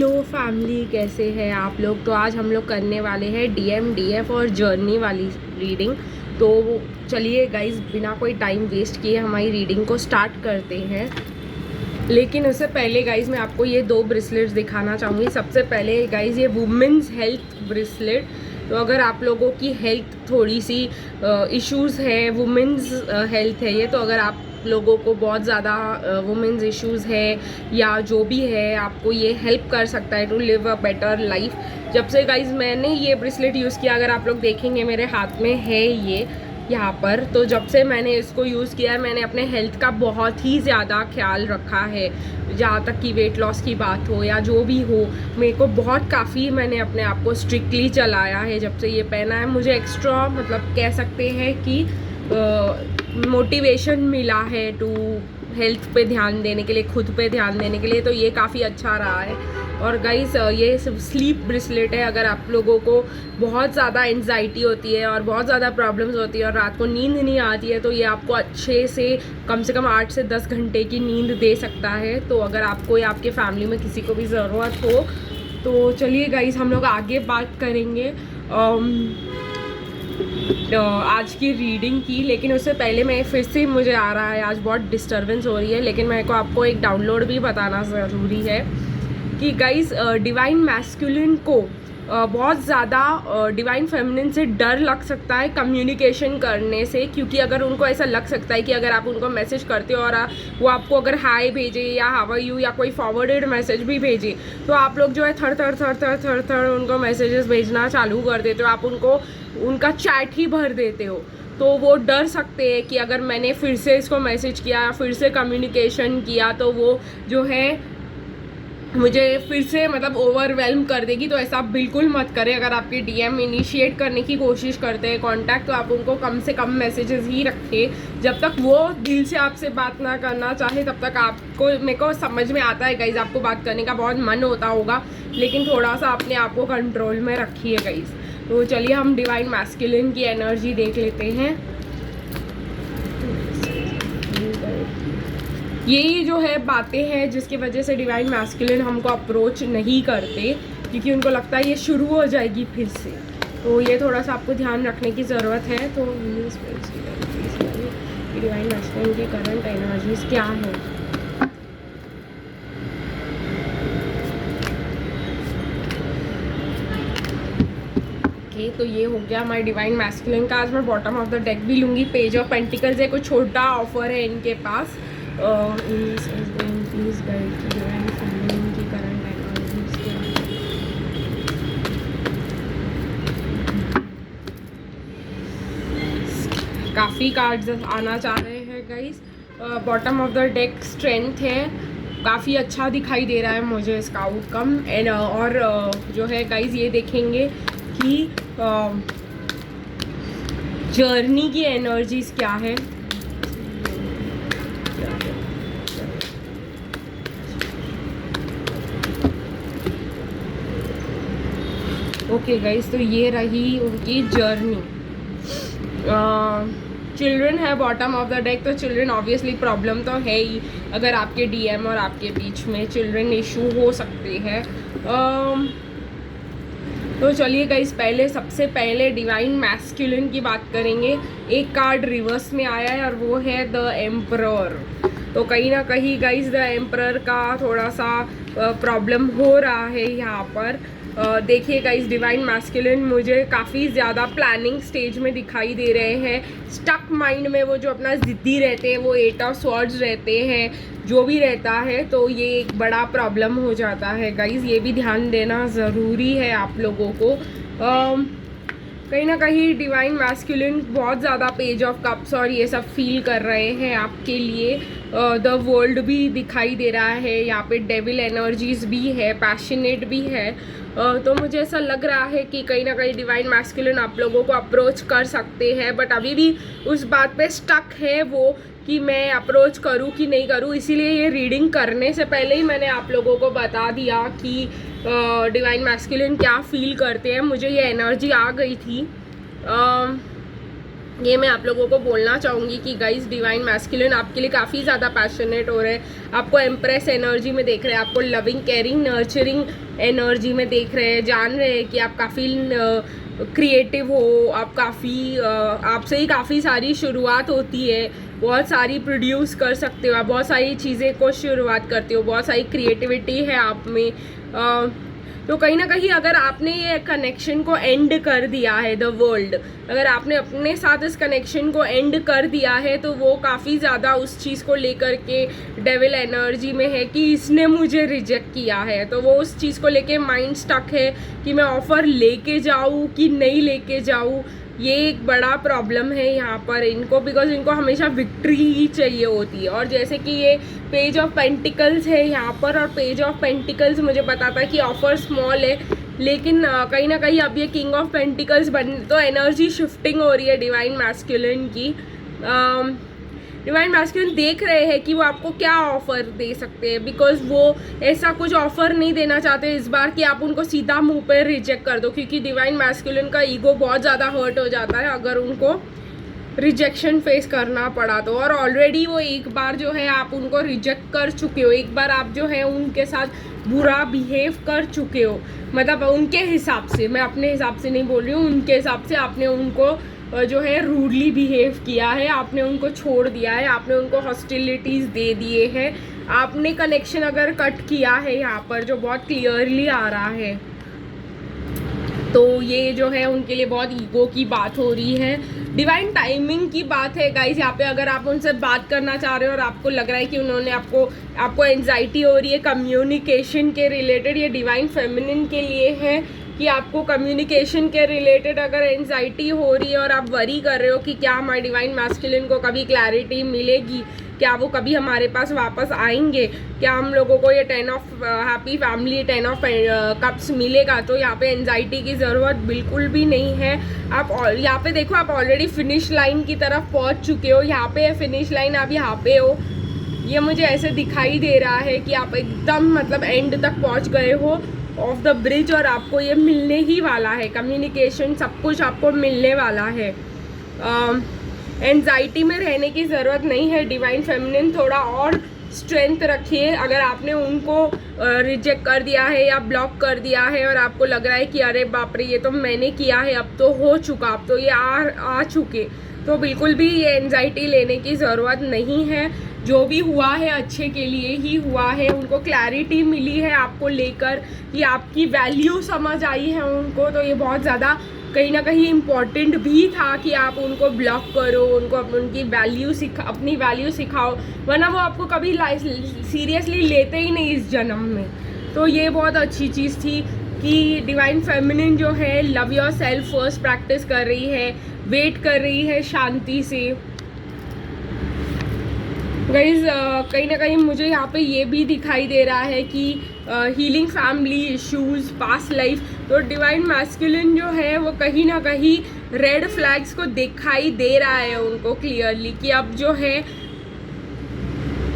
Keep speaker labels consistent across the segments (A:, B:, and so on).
A: Hello family, कैसे हैं आप लोग। तो आज हम लोग करने वाले हैं DMDF और जर्नी वाली रीडिंग। तो चलिए गाइस, बिना कोई टाइम वेस्ट किए हमारी रीडिंग को स्टार्ट करते हैं। लेकिन उससे पहले गाइस मैं आपको ये 2 ब्रेसलेट्स दिखाना चाहूँगी। सबसे पहले गाइस ये वुमेन्स हेल्थ ब्रेसलेट। तो अगर आप लोगों की हेल्थ थोड़ी सी इश्यूज़ है, वुमेन्स हेल्थ है ये, तो अगर आप लोगों को बहुत ज़्यादा वुमेन्स इश्यूज़ है या जो भी है, आपको ये हेल्प कर सकता है to live a better life. जब से गाइज मैंने ये ब्रेसलेट यूज़ किया, अगर आप लोग देखेंगे मेरे हाथ में है ये यहाँ पर, तो जब से मैंने इसको यूज़ किया है मैंने अपने हेल्थ का बहुत ही ज़्यादा ख्याल रखा है। जहाँ तक कि वेट लॉस की बात हो या जो भी हो, मेरे को बहुत काफ़ी मैंने अपने आप को स्ट्रिक्टली चलाया है जब से ये पहना है। मुझे एक्स्ट्रा मतलब कह सकते हैं कि मोटिवेशन मिला है टू हेल्थ पे ध्यान देने के लिए, खुद पे ध्यान देने के लिए। तो ये काफ़ी अच्छा रहा है। और गाइस ये स्लीप ब्रेसलेट है। अगर आप लोगों को बहुत ज़्यादा एंजाइटी होती है और बहुत ज़्यादा प्रॉब्लम्स होती है और रात को नींद नहीं आती है, तो ये आपको अच्छे से कम 8 से 10 घंटे की नींद दे सकता है। तो अगर आपको या आपके फैमिली में किसी को भी ज़रूरत हो, तो चलिए गाइस हम लोग आगे बात करेंगे आज की रीडिंग की। लेकिन उससे पहले मैं फिर से, मुझे आ रहा है आज बहुत डिस्टर्बेंस हो रही है, लेकिन मेरे को आपको एक डाउनलोड भी बताना ज़रूरी है कि गाइस डिवाइन मैस्कुलिन को बहुत ज़्यादा डिवाइन फेमिनिन से डर लग सकता है कम्युनिकेशन करने से। क्योंकि अगर उनको ऐसा लग सकता है कि अगर आप उनको मैसेज करते हो और वो आपको अगर हाय भेजे या हाउ आर यू या कोई फॉरवर्डेड मैसेज भी भेजे, तो आप लोग जो है थर उनको मैसेजेस भेजना चालू कर देते हो। आप उनको उनका चैट ही भर देते हो। तो वो डर सकते हैं कि अगर मैंने फिर से इसको मैसेज किया, फिर से कम्युनिकेशन किया, तो वो जो है मुझे फिर से मतलब ओवरवेल्म कर देगी। तो ऐसा बिल्कुल मत करें। अगर आपके DM इनिशिएट करने की कोशिश करते हैं कांटेक्ट, तो आप उनको कम से कम मैसेजेस ही रखें। जब तक वो दिल से आपसे बात ना करना चाहे, तब तक आपको, मेरे को समझ में आता है गाइज, आपको बात करने का बहुत मन होता होगा, लेकिन थोड़ा सा अपने आप को कंट्रोल में रखिए गाइज। तो चलिए हम डिवाइन मैस्कुलिन की एनर्जी देख लेते हैं। यही जो है बातें हैं जिसकी वजह से डिवाइन मैस्कुलिन हमको अप्रोच नहीं करते, क्योंकि उनको लगता है ये शुरू हो जाएगी फिर से। तो ये थोड़ा सा आपको ध्यान रखने की ज़रूरत है। तो डिवाइन मैस्कुलिन की करंट एनर्जीज क्या है। तो ये हो गया हमारे डिवाइन मैस्कुलिन का। आज मैं बॉटम ऑफ द डेक भी लूँगी। पेज ऑफ पेंटिकल्स है, कुछ छोटा ऑफर है इनके पास। प्लीज गाइड डिवाइन फेमिनिन की करंट एनर्जीज क्या है। काफ़ी कार्ड्स आना चाह रहे हैं guys. Bottom of the deck strength है, काफ़ी अच्छा दिखाई दे रहा है मुझे इसका आउटकम। एंड और जो है गाइस ये देखेंगे कि जर्नी की एनर्जीज क्या है। ओके गाइस, तो ये रही उनकी जर्नी। चिल्ड्रन है बॉटम ऑफ द डेक। तो चिल्ड्रन ऑब्वियसली प्रॉब्लम तो है ही। अगर आपके DM और आपके बीच में चिल्ड्रन इशू हो सकते हैं। तो चलिए गाइस, सबसे पहले डिवाइन मैस्कुलिन की बात करेंगे। एक कार्ड रिवर्स में आया है और वो है द एम्परर। तो कहीं ना कहीं गाइस द एम्परर का थोड़ा सा प्रॉब्लम हो रहा है यहाँ पर। देखिए गाइस, डिवाइन मैस्कुलिन मुझे काफ़ी ज़्यादा प्लानिंग स्टेज में दिखाई दे रहे हैं। स्टक माइंड में वो जो अपना ज़िद्दी रहते हैं, वो 8 ऑफ स्वॉर्ड्स रहते हैं, जो भी रहता है, तो ये एक बड़ा प्रॉब्लम हो जाता है गाइस। ये भी ध्यान देना ज़रूरी है आप लोगों को। कहीं ना कहीं डिवाइन मैस्कुलिन बहुत ज़्यादा पेज ऑफ कप्स और ये सब फील कर रहे हैं आपके लिए। द वर्ल्ड भी दिखाई दे रहा है यहाँ पे, डेविल एनर्जीज भी है, पैशनेट भी है। तो मुझे ऐसा लग रहा है कि कहीं ना कहीं डिवाइन मैस्कुलिन आप लोगों को अप्रोच कर सकते हैं, बट अभी भी उस बात पे स्टक है वो कि मैं अप्रोच करूं कि नहीं करूं। इसीलिए ये रीडिंग करने से पहले ही मैंने आप लोगों को बता दिया कि डिवाइन मैस्कुलिन क्या फील करते हैं। मुझे ये एनर्जी आ गई थी। ये मैं आप लोगों को बोलना चाहूँगी कि गाइस डिवाइन मैस्कुलिन आपके लिए काफ़ी ज़्यादा पैशनेट हो रहे हैं, आपको एम्प्रेस एनर्जी में देख रहे हैं, आपको लविंग केयरिंग नर्चरिंग एनर्जी में देख रहे हैं, जान रहे हैं कि आप काफ़ी क्रिएटिव हो, आप काफ़ी आपसे ही काफ़ी सारी शुरुआत होती है, बहुत सारी प्रोड्यूस कर सकते हो आप, बहुत सारी चीज़ें को शुरुआत करते हो, बहुत सारी क्रिएटिविटी है आप में। तो कहीं ना कहीं अगर आपने ये कनेक्शन को एंड कर दिया है, द वर्ल्ड, अगर आपने अपने साथ इस कनेक्शन को एंड कर दिया है तो वो काफ़ी ज़्यादा उस चीज़ को लेकर के डेविल एनर्जी में है कि इसने मुझे रिजेक्ट किया है, तो वो उस चीज़ को लेके माइंड स्टक है कि मैं ऑफ़र लेके जाऊँ कि नहीं लेके जाऊँ। ये एक बड़ा प्रॉब्लम है यहाँ पर इनको, बिकॉज इनको हमेशा विक्ट्री ही चाहिए होती है। और जैसे कि ये पेज ऑफ पेंटिकल्स है यहाँ पर, और पेज ऑफ पेंटिकल्स मुझे पता था कि ऑफर स्मॉल है, लेकिन कहीं ना कहीं अब ये किंग ऑफ पेंटिकल्स बन, तो एनर्जी शिफ्टिंग हो रही है डिवाइन मैस्कुलिन की। डिवाइन मैस्कुलिन देख रहे हैं कि वो आपको क्या ऑफ़र दे सकते हैं, बिकॉज वो ऐसा कुछ ऑफ़र नहीं देना चाहते इस बार कि आप उनको सीधा मुंह पे रिजेक्ट कर दो, क्योंकि डिवाइन मैस्कुलिन का ईगो बहुत ज़्यादा हर्ट हो जाता है अगर उनको रिजेक्शन फेस करना पड़ा तो। और ऑलरेडी वो एक बार जो है आप उनको रिजेक्ट कर चुके हो, एक बार आप जो है उनके साथ बुरा बिहेव कर चुके हो, मतलब उनके हिसाब से, मैं अपने हिसाब से नहीं बोल रही हूँ, उनके हिसाब से आपने उनको जो है रूडली बिहेव किया है, आपने उनको छोड़ दिया है, आपने उनको हॉस्टिलिटीज़ दे दिए हैं, आपने कनेक्शन अगर कट किया है यहाँ पर, जो बहुत क्लियरली आ रहा है, तो ये जो है उनके लिए बहुत ईगो की बात हो रही है। डिवाइन टाइमिंग की बात है गाइज यहाँ पे। अगर आप उनसे बात करना चाह रहे हो और आपको लग रहा है कि उन्होंने आपको एंजाइटी हो रही है कम्युनिकेशन के रिलेटेड, ये डिवाइन फेमिनिन के लिए है कि आपको कम्युनिकेशन के रिलेटेड अगर एंजाइटी हो रही है और आप वरी कर रहे हो कि क्या हमारे डिवाइन मैस्कुलिन को कभी क्लैरिटी मिलेगी, क्या वो कभी हमारे पास वापस आएंगे, क्या हम लोगों को ये 10 of happy family 10 of cups मिलेगा, तो यहाँ पे एंजाइटी की ज़रूरत बिल्कुल भी नहीं है। आप यहाँ पे देखो, आप ऑलरेडी फिनिश लाइन की तरफ पहुँच चुके हो, यहाँ पे फिनिश लाइन, आप यहाँ पे हो, ये मुझे ऐसे दिखाई दे रहा है कि आप एकदम मतलब एंड तक पहुँच गए हो ऑफ द ब्रिज, और आपको ये मिलने ही वाला है, कम्युनिकेशन सब कुछ आपको मिलने वाला है। एंजाइटी में रहने की ज़रूरत नहीं है डिवाइन फेमिनिन, थोड़ा और स्ट्रेंथ रखिए। अगर आपने उनको रिजेक्ट कर दिया है या ब्लॉक कर दिया है और आपको लग रहा है कि अरे बाप रे ये तो मैंने किया है, अब तो हो चुका, अब तो ये आ चुके, तो बिल्कुल भी ये एंजाइटी लेने की ज़रूरत नहीं है। जो भी हुआ है अच्छे के लिए ही हुआ है, उनको क्लैरिटी मिली है आपको लेकर कि आपकी वैल्यू समझ आई है उनको, तो ये बहुत ज़्यादा कहीं ना कहीं इम्पॉर्टेंट भी था कि आप उनको ब्लॉक करो, उनको उनकी वैल्यू अपनी वैल्यू सिखाओ, वरना वो आपको कभी सीरियसली लेते ही नहीं इस जन्म में। तो ये बहुत अच्छी चीज़ थी कि डिवाइन फेमिनिन जो है love your self first practice कर रही है, वेट कर रही है शांति से। गाइज कहीं ना कहीं मुझे यहाँ पे ये भी दिखाई दे रहा है कि healing family issues, past life, तो डिवाइन मैस्कुलिन जो है वो कहीं ना कहीं रेड फ्लैग्स को दिखाई दे रहा है उनको क्लियरली कि अब जो है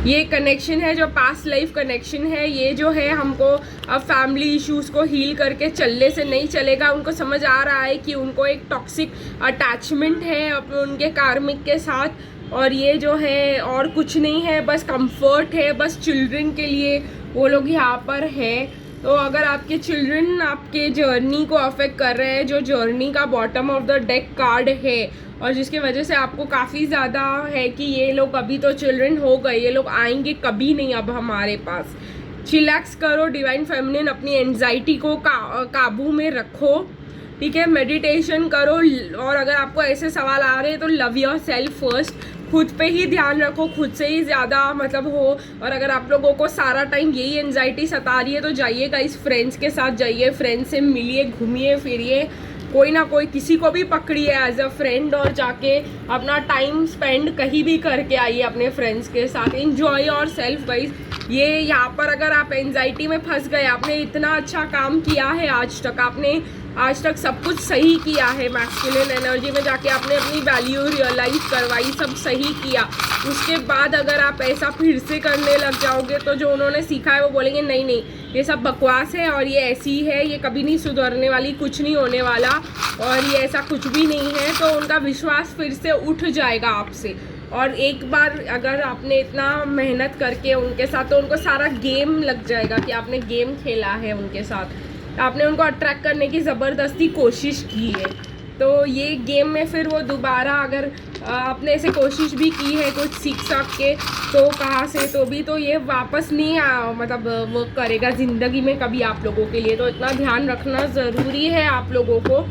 A: ये कनेक्शन है, जो पास्ट लाइफ कनेक्शन है, ये जो है हमको अब फैमिली इश्यूज़ को हील करके चलने से नहीं चलेगा। उनको समझ आ रहा है कि उनको एक टॉक्सिक अटैचमेंट है अपने उनके कार्मिक के साथ, और ये जो है और कुछ नहीं है, बस कंफर्ट है, बस चिल्ड्रन के लिए वो लोग यहाँ पर है। तो अगर आपके चिल्ड्रन आपके जर्नी को अफेक्ट कर रहे हैं, जो जर्नी का bottom of the deck card है, और जिसकी वजह से आपको काफ़ी ज़्यादा है कि ये लोग अभी तो चिल्ड्रन हो गए, ये लोग आएंगे कभी नहीं अब हमारे पास। चिलैक्स करो डिवाइन फेमिनिन, अपनी एंजाइटी को काबू में रखो, ठीक है, मेडिटेशन करो, और अगर आपको ऐसे सवाल आ रहे हैं तो लव योर सेल्फ फर्स्ट, खुद पे ही ध्यान रखो, खुद से ही ज़्यादा मतलब हो। और अगर आप लोगों को सारा टाइम यही एंजाइटी सता रही है तो जाइएगा, इस फ्रेंड्स के साथ जाइए, फ्रेंड्स से मिलिए, घूमिए फिरिए, कोई ना कोई किसी को भी पकड़िए एज अ फ्रेंड, और जाके अपना टाइम स्पेंड कहीं भी करके आइए अपने फ्रेंड्स के साथ। Enjoy your self guys. ये यहाँ पर अगर आप एंजाइटी में फंस गए, आपने इतना अच्छा काम किया है आज तक, आपने आज तक सब कुछ सही किया है, मैस्कुलिन एनर्जी में जाके आपने अपनी वैल्यू रियलाइज करवाई, सब सही किया। उसके बाद अगर आप ऐसा फिर से करने लग जाओगे तो जो उन्होंने सीखा है वो बोलेंगे नहीं नहीं ये सब बकवास है और ये ऐसी है, ये कभी नहीं सुधरने वाली, कुछ नहीं होने वाला और ये ऐसा कुछ भी नहीं है। तो उनका विश्वास फिर से उठ जाएगा आपसे। और एक बार अगर आपने इतना मेहनत करके उनके साथ, तो उनको सारा गेम लग जाएगा कि आपने गेम खेला है उनके साथ, आपने उनको अट्रैक्ट करने की ज़बरदस्ती कोशिश की है। तो ये गेम में फिर वो दोबारा अगर आपने ऐसे कोशिश भी की है कुछ सीख के तो कहाँ से तो भी, तो ये वापस नहीं मतलब वर्क करेगा ज़िंदगी में कभी आप लोगों के लिए। तो इतना ध्यान रखना ज़रूरी है आप लोगों को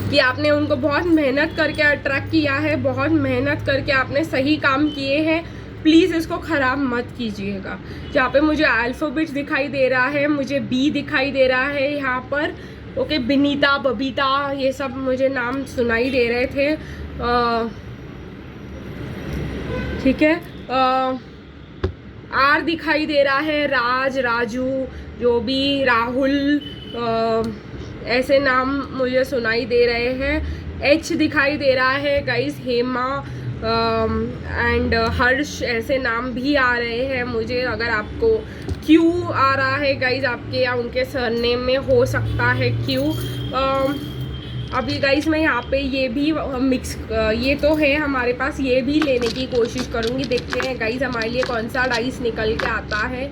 A: कि आपने उनको बहुत मेहनत करके अट्रैक्ट किया है, बहुत मेहनत करके आपने सही काम किए हैं। प्लीज़ इसको ख़राब मत कीजिएगा। जहाँ पे मुझे अल्फ़ाबेट्स दिखाई दे रहा है, मुझे बी दिखाई दे रहा है यहाँ पर, ओके, बिनीता, बबीता, ये सब मुझे नाम सुनाई दे रहे थे, ठीक है। आर दिखाई दे रहा है, राज, राजू, जो भी, राहुल, ऐसे नाम मुझे सुनाई दे रहे हैं। एच दिखाई दे रहा है गाइस, हेमा एंड हर्ष, ऐसे नाम भी आ रहे हैं मुझे। अगर आपको क्यू आ रहा है गाइस आपके या उनके सरनेम में, हो सकता है क्यू। अभी गाइस मैं यहाँ पे ये भी मिक्स, ये तो है हमारे पास, ये भी लेने की कोशिश करूँगी। देखते हैं गाइस हमारे लिए कौन सा डाइस निकल के आता है।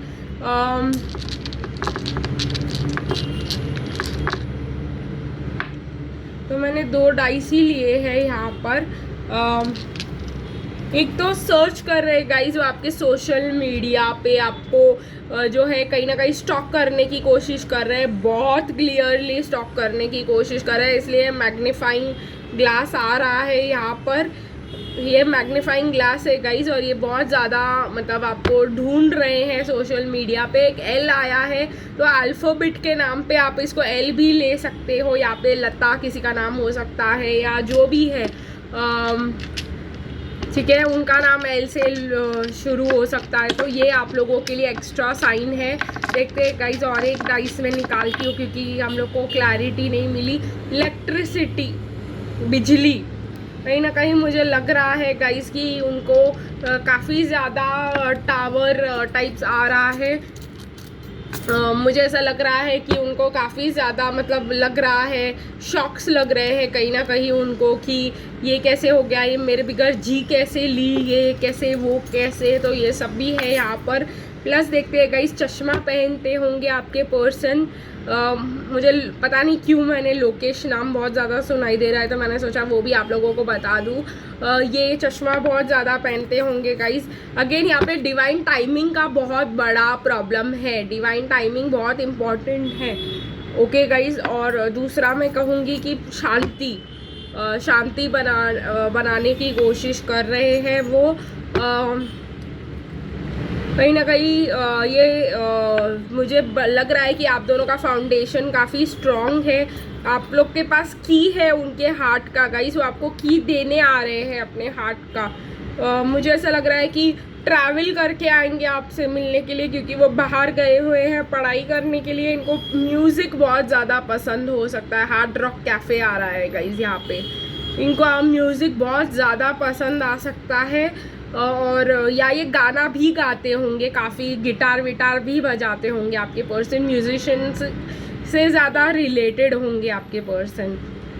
A: तो मैंने 2 डाइस ही लिए हैं यहाँ पर। एक तो सर्च कर रहे गाइज, वो आपके सोशल मीडिया पे आपको जो है कहीं ना कहीं स्टॉक करने की कोशिश कर रहे हैं, बहुत क्लियरली स्टॉक करने की कोशिश कर रहे हैं। इसलिए मैग्नीफाइंग ग्लास आ रहा है यहाँ पर, ये मैग्नीफाइंग ग्लास है गाइज, और ये बहुत ज़्यादा मतलब आपको ढूंढ रहे हैं सोशल मीडिया पे। एक एल आया है, तो अल्फ़ाबेट के नाम पे आप इसको एल भी ले सकते हो। यहाँ पे लता किसी का नाम हो सकता है या जो भी है, ठीक है, उनका नाम एल से शुरू हो सकता है। तो ये आप लोगों के लिए एक्स्ट्रा साइन है। देखते हैं गाइज, और एक डाइस में निकालती हूँ क्योंकि हम लोग को क्लैरिटी नहीं मिली। इलेक्ट्रिसिटी, बिजली, कहीं ना कहीं मुझे लग रहा है गाइस कि उनको काफ़ी ज़्यादा टावर टाइप्स आ रहा है। मुझे ऐसा लग रहा है कि उनको काफ़ी ज़्यादा मतलब लग रहा है, शॉक्स लग रहे हैं कहीं ना कहीं उनको कि ये कैसे हो गया, ये मेरे बगैर जी कैसे ली, ये कैसे, वो कैसे। तो ये सब भी है यहाँ पर। प्लस देखते हैं गाइस, चश्मा पहनते होंगे आपके पर्सन। मुझे पता नहीं क्यों मैंने लोकेश नाम बहुत ज़्यादा सुनाई दे रहा है, तो मैंने सोचा वो भी आप लोगों को बता दूँ। ये चश्मा बहुत ज़्यादा पहनते होंगे गाइस। अगेन यहाँ पे डिवाइन टाइमिंग का बहुत बड़ा प्रॉब्लम है, डिवाइन टाइमिंग बहुत इम्पॉर्टेंट है, ओके गाइस। और दूसरा मैं कहूँगी कि शांति बनाने की कोशिश कर रहे हैं वो। कहीं ना कहीं ये मुझे लग रहा है कि आप दोनों का फाउंडेशन काफ़ी स्ट्रॉन्ग है। आप लोग के पास की है उनके हार्ट का गाइस, वो आपको की देने आ रहे हैं अपने हार्ट का। मुझे ऐसा लग रहा है कि ट्रैवल करके आएंगे आपसे मिलने के लिए, क्योंकि वो बाहर गए हुए हैं पढ़ाई करने के लिए। इनको म्यूज़िक बहुत ज़्यादा पसंद हो सकता है। हार्ड रॉक कैफ़े आ रहा है गाइस यहाँ पे, इनको म्यूज़िक बहुत ज़्यादा पसंद आ सकता है। और या ये गाना भी गाते होंगे, काफ़ी गिटार विटार भी बजाते होंगे आपके पर्सन, म्यूजिशियंस से ज़्यादा रिलेटेड होंगे आपके पर्सन,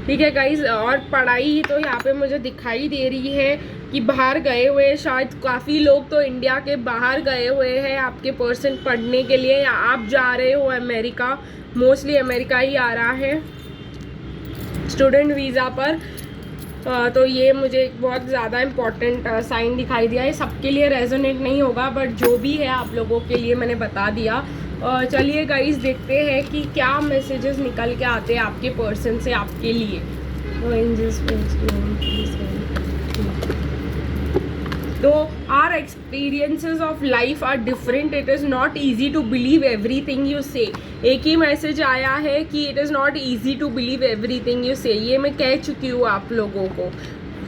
A: ठीक है गाइज। और पढ़ाई तो यहाँ पे मुझे दिखाई दे रही है कि बाहर गए हुए, शायद काफ़ी लोग तो इंडिया के बाहर गए हुए हैं आपके पर्सन पढ़ने के लिए, या आप जा रहे हो अमेरिका, मोस्टली अमेरिका ही आ रहा है स्टूडेंट वीज़ा पर। तो ये मुझे एक बहुत ज़्यादा इम्पॉर्टेंट साइन दिखाई दिया है। सबके लिए रेजोनेट नहीं होगा, बट जो भी है आप लोगों के लिए मैंने बता दिया। चलिए गाइस, देखते हैं कि क्या मैसेजेस निकल के आते हैं आपके पर्सन से आपके लिए। तो our experiences of life are different. It is not easy to believe everything you say. एक ही मैसेज आया है कि it is not easy to believe everything you say. ये मैं कह चुकी हूँ आप लोगों को,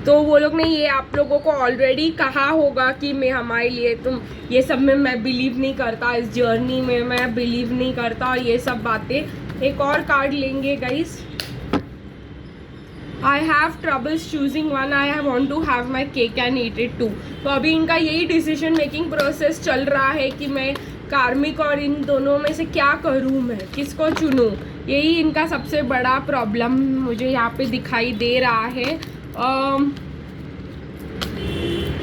A: तो वो लोग ने ये आप लोगों को ऑलरेडी कहा होगा कि मैं हमारे लिए तुम ये सब में मैं बिलीव नहीं करता, इस जर्नी में मैं बिलीव नहीं करता, ये सब बातें। एक और कार्ड लेंगे guys. I have troubles choosing one, I want to have my cake and eat it too. तो अभी इनका यही डिसीजन मेकिंग प्रोसेस चल रहा है कि मैं कार्मिक और इन दोनों में से क्या करूँ, मैं किसको चुनूँ। यही इनका सबसे बड़ा प्रॉब्लम मुझे यहाँ पे दिखाई दे रहा है।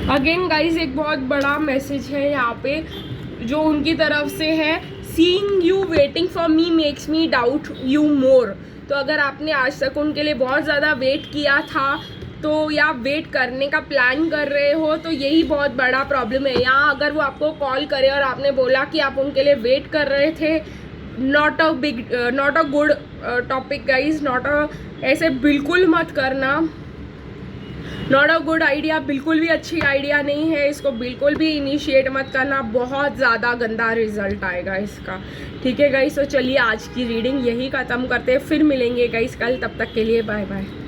A: अगेन गाइज एक बहुत बड़ा मैसेज है यहाँ पे जो उनकी तरफ से है। Seeing you waiting for me makes me doubt you more. तो अगर आपने आज तक उनके लिए बहुत ज़्यादा वेट किया था तो या वेट करने का प्लान कर रहे हो तो यही बहुत बड़ा प्रॉब्लम है। या अगर वो आपको कॉल करे और आपने बोला कि आप उनके लिए वेट कर रहे थे, not a good topic guys, ऐसे बिल्कुल मत करना। नॉट अ गुड आइडिया, बिल्कुल भी अच्छी आइडिया नहीं है, इसको बिल्कुल भी इनिशिएट मत करना, बहुत ज़्यादा गंदा रिजल्ट आएगा इसका। ठीक है गाइस, तो चलिए आज की रीडिंग यही ख़त्म करते हैं, फिर मिलेंगे गाइस कल, तब तक के लिए बाय बाय।